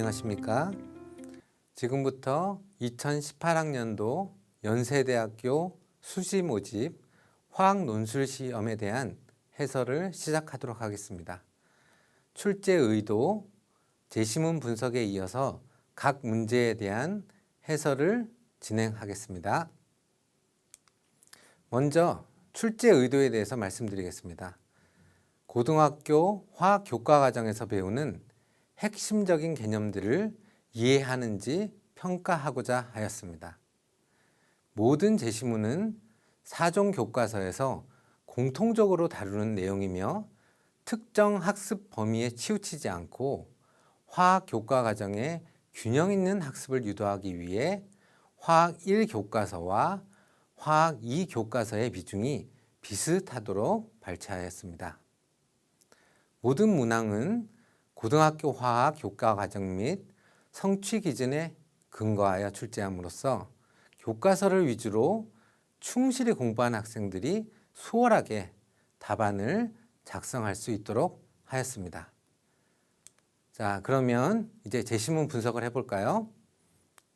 안녕하십니까? 지금부터 2018학년도 연세대학교 수시 모집 화학 논술 시험에 대한 해설을 시작하도록 하겠습니다. 출제 의도, 제시문 분석에 이어서 각 문제에 대한 해설을 진행하겠습니다. 먼저 출제 의도에 대해서 말씀드리겠습니다. 고등학교 화학 교과 과정에서 배우는 핵심적인 개념들을 이해하는지 평가하고자 하였습니다. 모든 제시문은 4종 교과서에서 공통적으로 다루는 내용이며 특정 학습 범위에 치우치지 않고 화학 교과 과정에 균형 있는 학습을 유도하기 위해 화학 1교과서와 화학 2교과서의 비중이 비슷하도록 발췌하였습니다. 모든 문항은 고등학교 화학 교과 과정 및 성취 기준에 근거하여 출제함으로써 교과서를 위주로 충실히 공부한 학생들이 수월하게 답안을 작성할 수 있도록 하였습니다. 자, 그러면 이제 제시문 분석을 해볼까요?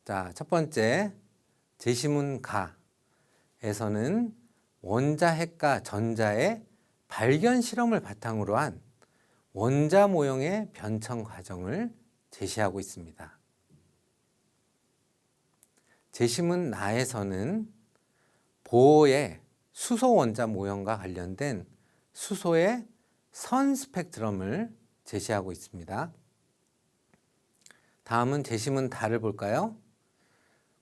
자, 첫 번째 제시문 가에서는 원자, 핵과 전자의 발견 실험을 바탕으로 한 원자 모형의 변천 과정을 제시하고 있습니다. 제시문 나에서는 보호의 수소 원자 모형과 관련된 수소의 선 스펙트럼을 제시하고 있습니다. 다음은 제시문 다를 볼까요?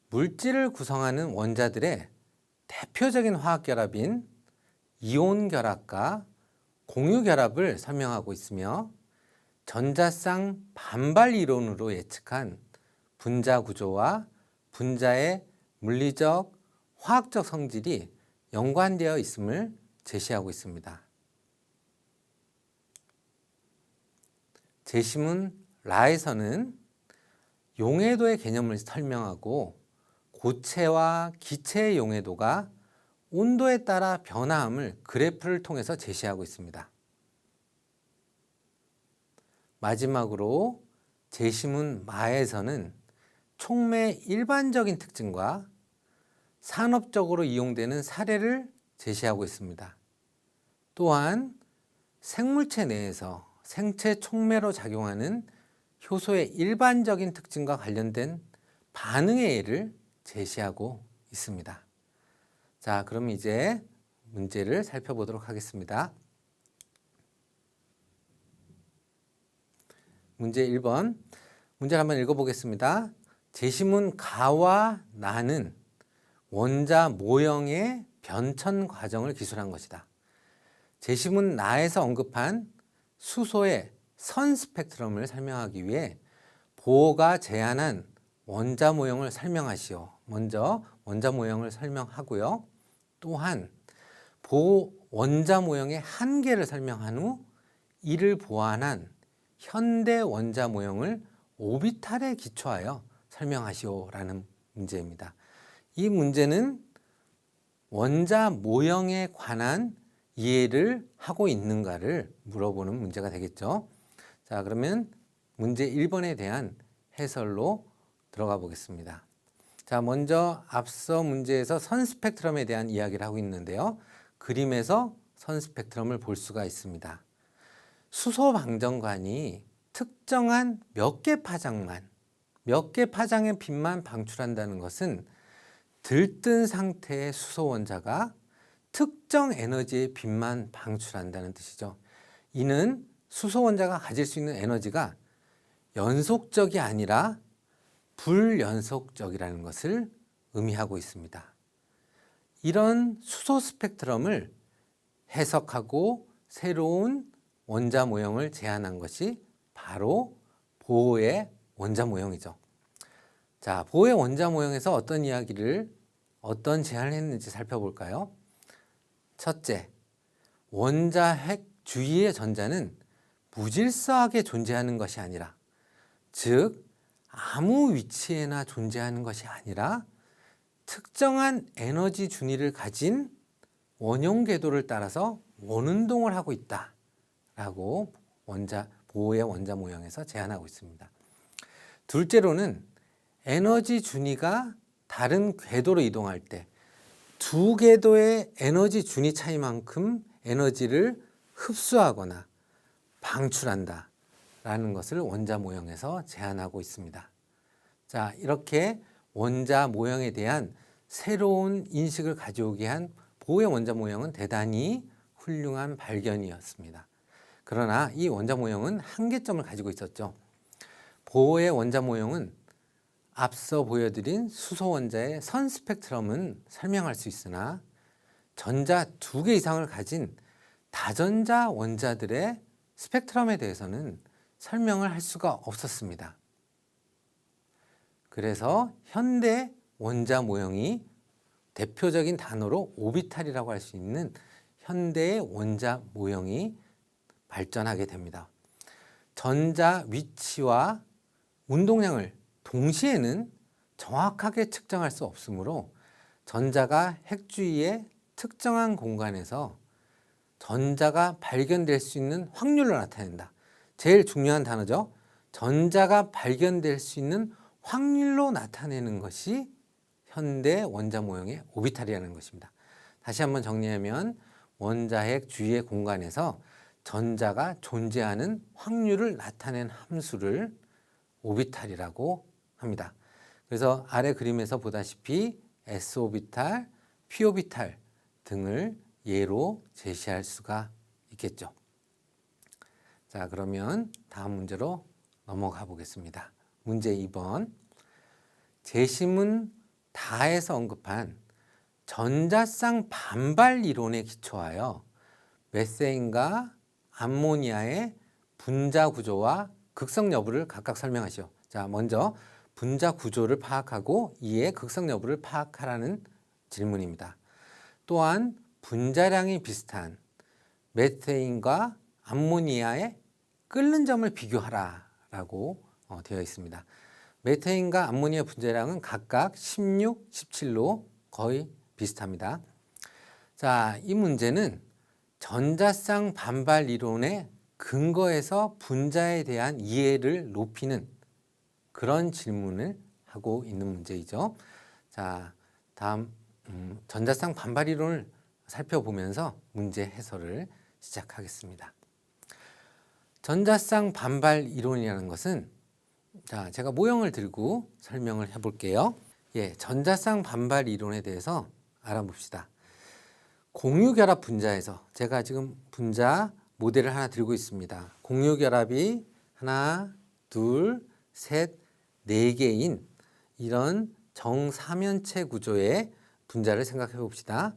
물질을 구성하는 원자들의 대표적인 화학 결합인 이온 결합과 공유 결합을 설명하고 있으며 전자쌍 반발 이론으로 예측한 분자 구조와 분자의 물리적, 화학적 성질이 연관되어 있음을 제시하고 있습니다. 제시문 라에서는 용해도의 개념을 설명하고 고체와 기체의 용해도가 온도에 따라 변화함을 그래프를 통해서 제시하고 있습니다. 마지막으로 제시문 마에서는 촉매의 일반적인 특징과 산업적으로 이용되는 사례를 제시하고 있습니다. 또한 생물체 내에서 생체 촉매로 작용하는 효소의 일반적인 특징과 관련된 반응의 예를 제시하고 있습니다. 자, 그럼 이제 문제를 살펴보도록 하겠습니다. 문제 1번. 문제를 한번 읽어보겠습니다. 제시문 가와 나는 원자 모형의 변천 과정을 기술한 것이다. 제시문 나에서 언급한 수소의 선 스펙트럼을 설명하기 위해 보호가 제안한 원자 모형을 설명하시오. 먼저 원자 모형을 설명하고요. 또한 보호 원자 모형의 한계를 설명한 후 이를 보완한 현대 원자 모형을 오비탈에 기초하여 설명하시오라는 문제입니다. 이 문제는 원자 모형에 관한 이해를 하고 있는가를 물어보는 문제가 되겠죠. 자, 그러면 문제 1번에 대한 해설로 들어가 보겠습니다. 자, 먼저 앞서 문제에서 선 스펙트럼에 대한 이야기를 하고 있는데요. 그림에서 선 스펙트럼을 볼 수가 있습니다. 수소 방정관이 특정한 몇 개 파장의 빛만 방출한다는 것은 들뜬 상태의 수소 원자가 특정 에너지의 빛만 방출한다는 뜻이죠. 이는 수소 원자가 가질 수 있는 에너지가 연속적이 아니라 불연속적이라는 것을 의미하고 있습니다. 이런 수소 스펙트럼을 해석하고 새로운 원자 모형을 제안한 것이 바로 보호의 원자 모형이죠. 자, 보호의 원자 모형에서 어떤 제안을 했는지 살펴볼까요? 첫째, 원자 핵 주위의 전자는 무질서하게 존재하는 것이 아니라, 즉 아무 위치에나 존재하는 것이 아니라 특정한 에너지 준위를 가진 원형 궤도를 따라서 원운동을 하고 있다라고 보호의 원자 모형에서 제안하고 있습니다. 둘째로는 에너지 준위가 다른 궤도로 이동할 때 두 궤도의 에너지 준위 차이만큼 에너지를 흡수하거나 방출한다 라는 것을 원자 모형에서 제안하고 있습니다. 자, 이렇게 원자 모형에 대한 새로운 인식을 가져오게 한 보의 원자 모형은 대단히 훌륭한 발견이었습니다. 그러나 이 원자 모형은 한계점을 가지고 있었죠. 보의 원자 모형은 앞서 보여드린 수소 원자의 선 스펙트럼은 설명할 수 있으나 전자 2개 이상을 가진 다전자 원자들의 스펙트럼에 대해서는 설명을 할 수가 없었습니다. 그래서 현대 원자 모형이 대표적인 단어로 오비탈이라고 할 수 있는 현대의 원자 모형이 발전하게 됩니다. 전자 위치와 운동량을 동시에는 정확하게 측정할 수 없으므로 전자가 핵 주위의 특정한 공간에서 전자가 발견될 수 있는 확률을 나타낸다. 제일 중요한 단어죠. 전자가 발견될 수 있는 확률로 나타내는 것이 현대 원자 모형의 오비탈이라는 것입니다. 다시 한번 정리하면 원자핵 주위의 공간에서 전자가 존재하는 확률을 나타낸 함수를 오비탈이라고 합니다. 그래서 아래 그림에서 보다시피 s오비탈, p오비탈 등을 예로 제시할 수가 있겠죠. 자, 그러면 다음 문제로 넘어가 보겠습니다. 문제 2번. 제시문 다에서 언급한 전자쌍 반발 이론에 기초하여 메세인과 암모니아의 분자 구조와 극성 여부를 각각 설명하시오. 자, 먼저 분자 구조를 파악하고 이에 극성 여부를 파악하라는 질문입니다. 또한 분자량이 비슷한 메테인과 암모니아의 끓는 점을 비교하라 라고 되어 있습니다. 메테인과 암모니아 분자량은 각각 16, 17로 거의 비슷합니다. 자, 이 문제는 전자쌍 반발 이론의 근거에서 분자에 대한 이해를 높이는 그런 질문을 하고 있는 문제이죠. 자, 다음 전자쌍 반발 이론을 살펴보면서 문제 해설을 시작하겠습니다. 전자쌍 반발 이론이라는 것은 자, 제가 모형을 들고 설명을 해볼게요. 예, 전자쌍 반발 이론에 대해서 알아봅시다. 공유결합 분자에서 제가 지금 분자 모델을 하나 들고 있습니다. 공유결합이 하나, 둘, 셋, 네 개인 이런 정사면체 구조의 분자를 생각해 봅시다.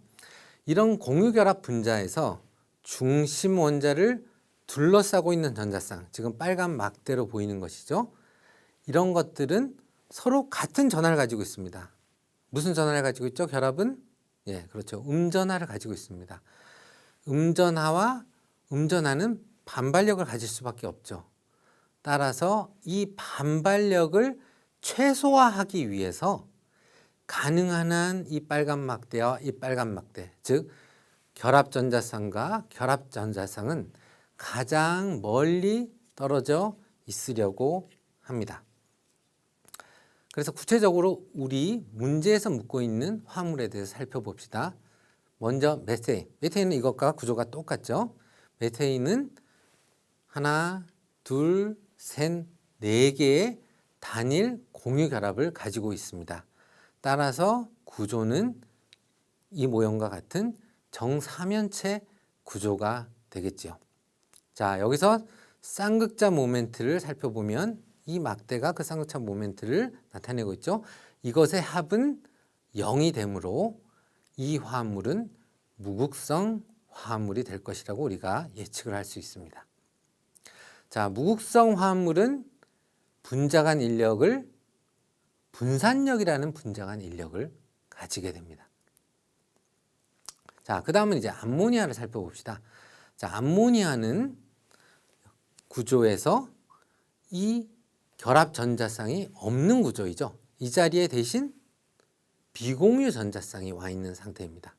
이런 공유결합 분자에서 중심 원자를 둘러싸고 있는 전자쌍, 지금 빨간 막대로 보이는 것이죠. 이런 것들은 서로 같은 전하를 가지고 있습니다. 무슨 전하를 가지고 있죠? 결합은? 예, 그렇죠. 음전하를 가지고 있습니다. 음전하와 음전하는 반발력을 가질 수밖에 없죠. 따라서 이 반발력을 최소화하기 위해서 가능한 한 이 빨간 막대와 이 빨간 막대, 즉 결합전자쌍과 결합전자쌍은 가장 멀리 떨어져 있으려고 합니다. 그래서 구체적으로 우리 문제에서 묻고 있는 화물에 대해서 살펴봅시다. 먼저 메테인. 메테인은 이것과 구조가 똑같죠. 메테인은 하나, 둘, 셋, 네 개의 단일 공유 결합을 가지고 있습니다. 따라서 구조는 이 모형과 같은 정사면체 구조가 되겠죠. 자, 여기서 쌍극자 모멘트를 살펴보면 이 막대가 그 쌍극자 모멘트를 나타내고 있죠. 이것의 합은 0이 되므로 이 화합물은 무극성 화합물이 될 것이라고 우리가 예측을 할 수 있습니다. 자, 무극성 화합물은 분자간 인력을 분산력이라는 분자간 인력을 가지게 됩니다. 자, 그 다음은 이제 암모니아를 살펴봅시다. 자, 암모니아는 구조에서 이 결합 전자쌍이 없는 구조이죠. 이 자리에 대신 비공유 전자쌍이 와 있는 상태입니다.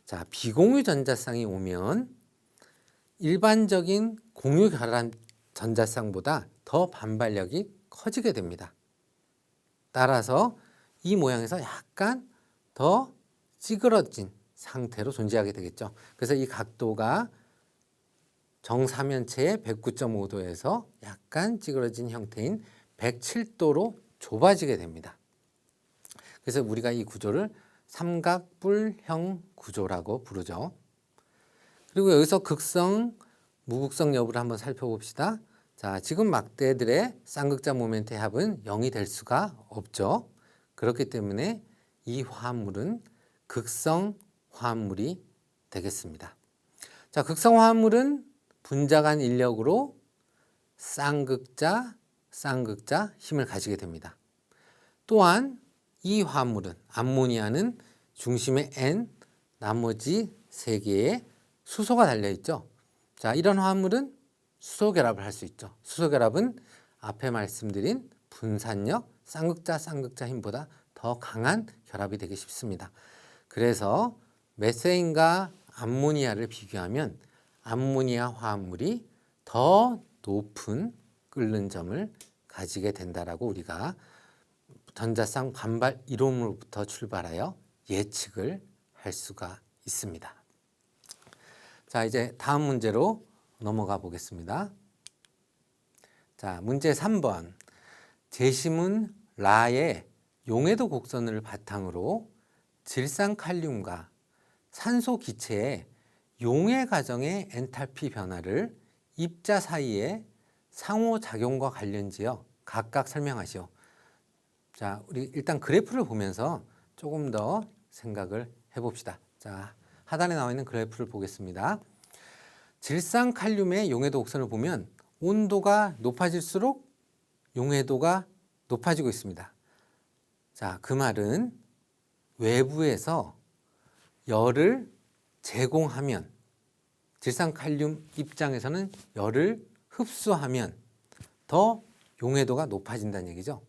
자, 비공유 전자쌍이 오면 일반적인 공유 결합 전자쌍보다 더 반발력이 커지게 됩니다. 따라서 이 모양에서 약간 더 찌그러진 상태로 존재하게 되겠죠. 그래서 이 각도가 정사면체의 109.5도에서 약간 찌그러진 형태인 107도로 좁아지게 됩니다. 그래서 우리가 이 구조를 삼각뿔형 구조라고 부르죠. 그리고 여기서 극성, 무극성 여부를 한번 살펴봅시다. 자, 지금 막대들의 쌍극자 모멘트의 합은 0이 될 수가 없죠. 그렇기 때문에 이 화합물은 극성 화합물이 되겠습니다. 자, 극성 화합물은 분자간 인력으로 쌍극자 힘을 가지게 됩니다. 또한 이 화합물은 암모니아는 중심에 N, 나머지 3개의 수소가 달려있죠. 자, 이런 화합물은 수소 결합을 할 수 있죠. 수소 결합은 앞에 말씀드린 분산력 쌍극자 힘보다 더 강한 결합이 되기 쉽습니다. 그래서 메세인과 암모니아를 비교하면 암모니아 화합물이 더 높은 끓는 점을 가지게 된다라고 우리가 전자쌍 반발 이론으로부터 출발하여 예측을 할 수가 있습니다. 자, 이제 다음 문제로 넘어가 보겠습니다. 자, 문제 3번. 제시문 라의 용해도 곡선을 바탕으로 질산칼륨과 산소 기체의 용해 과정의 엔탈피 변화를 입자 사이의 상호작용과 관련지어 각각 설명하시오. 자, 우리 일단 그래프를 보면서 조금 더 생각을 해봅시다. 자, 하단에 나와 있는 그래프를 보겠습니다. 질산칼륨의 용해도 곡선을 보면 온도가 높아질수록 용해도가 높아지고 있습니다. 자, 그 말은 외부에서 열을 제공하면 질산칼륨 입장에서는 열을 흡수하면 더 용해도가 높아진다는 얘기죠.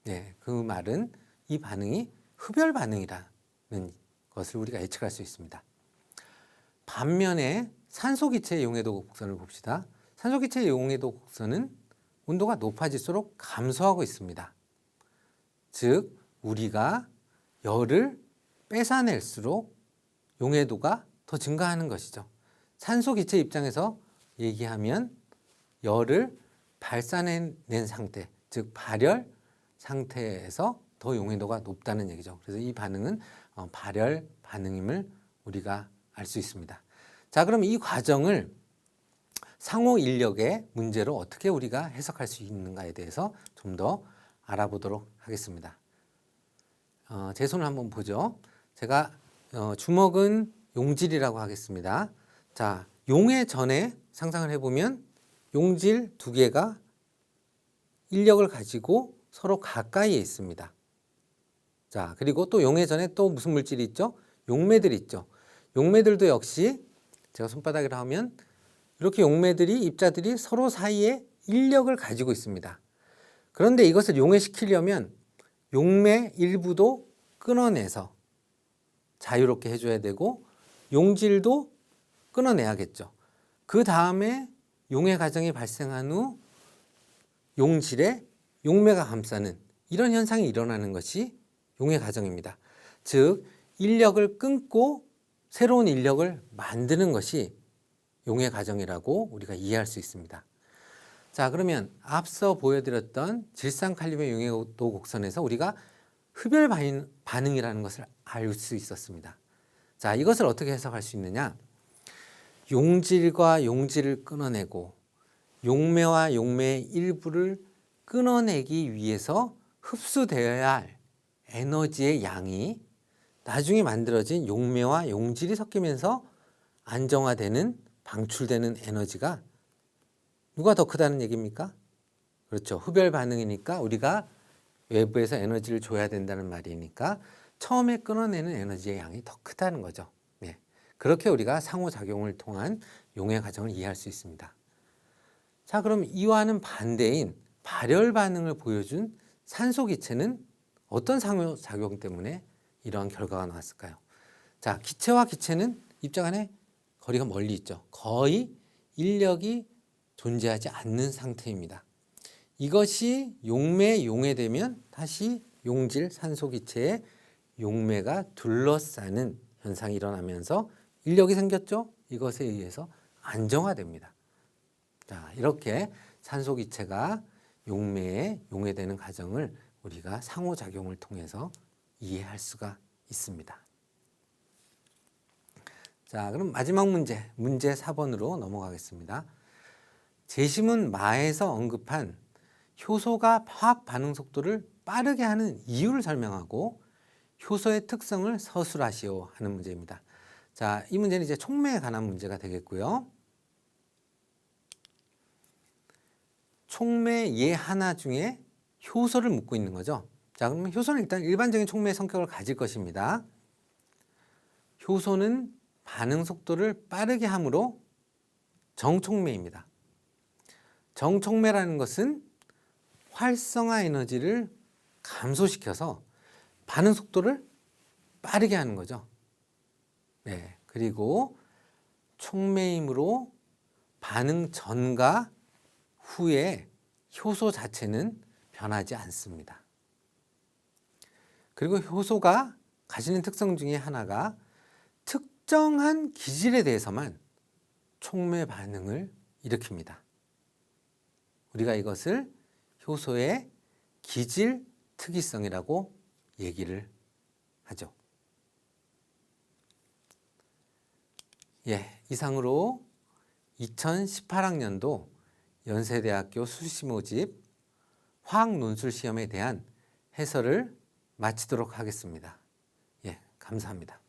네, 그 말은 이 반응이 흡열 반응이라는 것을 우리가 예측할 수 있습니다. 반면에 산소 기체의 용해도 곡선을 봅시다. 산소 기체의 용해도 곡선은 온도가 높아질수록 감소하고 있습니다. 즉, 우리가 열을 뺏어낼수록 용해도가 더 증가하는 것이죠. 산소 기체 입장에서 얘기하면 열을 발산해낸 상태, 즉 발열 상태에서 더 용해도가 높다는 얘기죠. 그래서 이 반응은 발열 반응임을 우리가 알 수 있습니다. 자, 그럼 이 과정을 상호 인력의 문제로 어떻게 우리가 해석할 수 있는가에 대해서 좀 더 알아보도록 하겠습니다. 제 손을 한번 보죠. 제가 주먹은 용질이라고 하겠습니다. 자, 용해 전에 상상을 해보면 용질 2개가 인력을 가지고 서로 가까이에 있습니다. 자, 그리고 또 용해 전에 또 무슨 물질이 있죠? 용매들이 있죠. 용매들도 역시 제가 손바닥으로 하면 이렇게 용매들이 입자들이 서로 사이에 인력을 가지고 있습니다. 그런데 이것을 용해시키려면 용매 일부도 끊어내서 자유롭게 해줘야 되고 용질도 끊어내야겠죠. 그 다음에 용해 과정이 발생한 후 용질에 용매가 감싸는 이런 현상이 일어나는 것이 용해 과정입니다. 즉, 인력을 끊고 새로운 인력을 만드는 것이 용해 과정이라고 우리가 이해할 수 있습니다. 자, 그러면 앞서 보여드렸던 질산칼륨의 용해도 곡선에서 우리가 흡열 반응이라는 것을 알 수 있었습니다. 자, 이것을 어떻게 해석할 수 있느냐? 용질과 용질을 끊어내고 용매와 용매의 일부를 끊어내기 위해서 흡수되어야 할 에너지의 양이 나중에 만들어진 용매와 용질이 섞이면서 안정화되는 방출되는 에너지가 누가 더 크다는 얘기입니까? 그렇죠. 흡열 반응이니까 우리가 외부에서 에너지를 줘야 된다는 말이니까 처음에 끊어내는 에너지의 양이 더 크다는 거죠. 네. 그렇게 우리가 상호작용을 통한 용해 과정을 이해할 수 있습니다. 자, 그럼 이와는 반대인 발열 반응을 보여준 산소 기체는 어떤 상호작용 때문에 이러한 결과가 나왔을까요? 자, 기체와 기체는 입자 간에 거리가 멀리 있죠. 거의 인력이 존재하지 않는 상태입니다. 이것이 용매에 용해되면 다시 용질 산소기체에 용매가 둘러싸는 현상이 일어나면서 인력이 생겼죠. 이것에 의해서 안정화됩니다. 자, 이렇게 산소기체가 용매에 용해되는 과정을 우리가 상호작용을 통해서 이해할 수가 있습니다. 자, 그럼 마지막 문제, 문제 4번으로 넘어가겠습니다. 제시문 마에서 언급한 효소가 화학 반응 속도를 빠르게 하는 이유를 설명하고 효소의 특성을 서술하시오 하는 문제입니다. 자, 이 문제는 이제 촉매에 관한 문제가 되겠고요. 촉매 예 하나 중에 효소를 묻고 있는 거죠. 자, 그러면 효소는 일단 일반적인 촉매의 성격을 가질 것입니다. 효소는 반응 속도를 빠르게 함으로 정촉매입니다. 정촉매라는 것은 활성화 에너지를 감소시켜서 반응 속도를 빠르게 하는 거죠. 네, 그리고 촉매이므로 반응 전과 후에 효소 자체는 변하지 않습니다. 그리고 효소가 가지는 특성 중에 하나가 특정한 기질에 대해서만 촉매 반응을 일으킵니다. 우리가 이것을 효소의 기질 특이성이라고 얘기를 하죠. 예, 이상으로 2018학년도 연세대학교 수시모집 화학논술시험에 대한 해설을 마치도록 하겠습니다. 예, 감사합니다.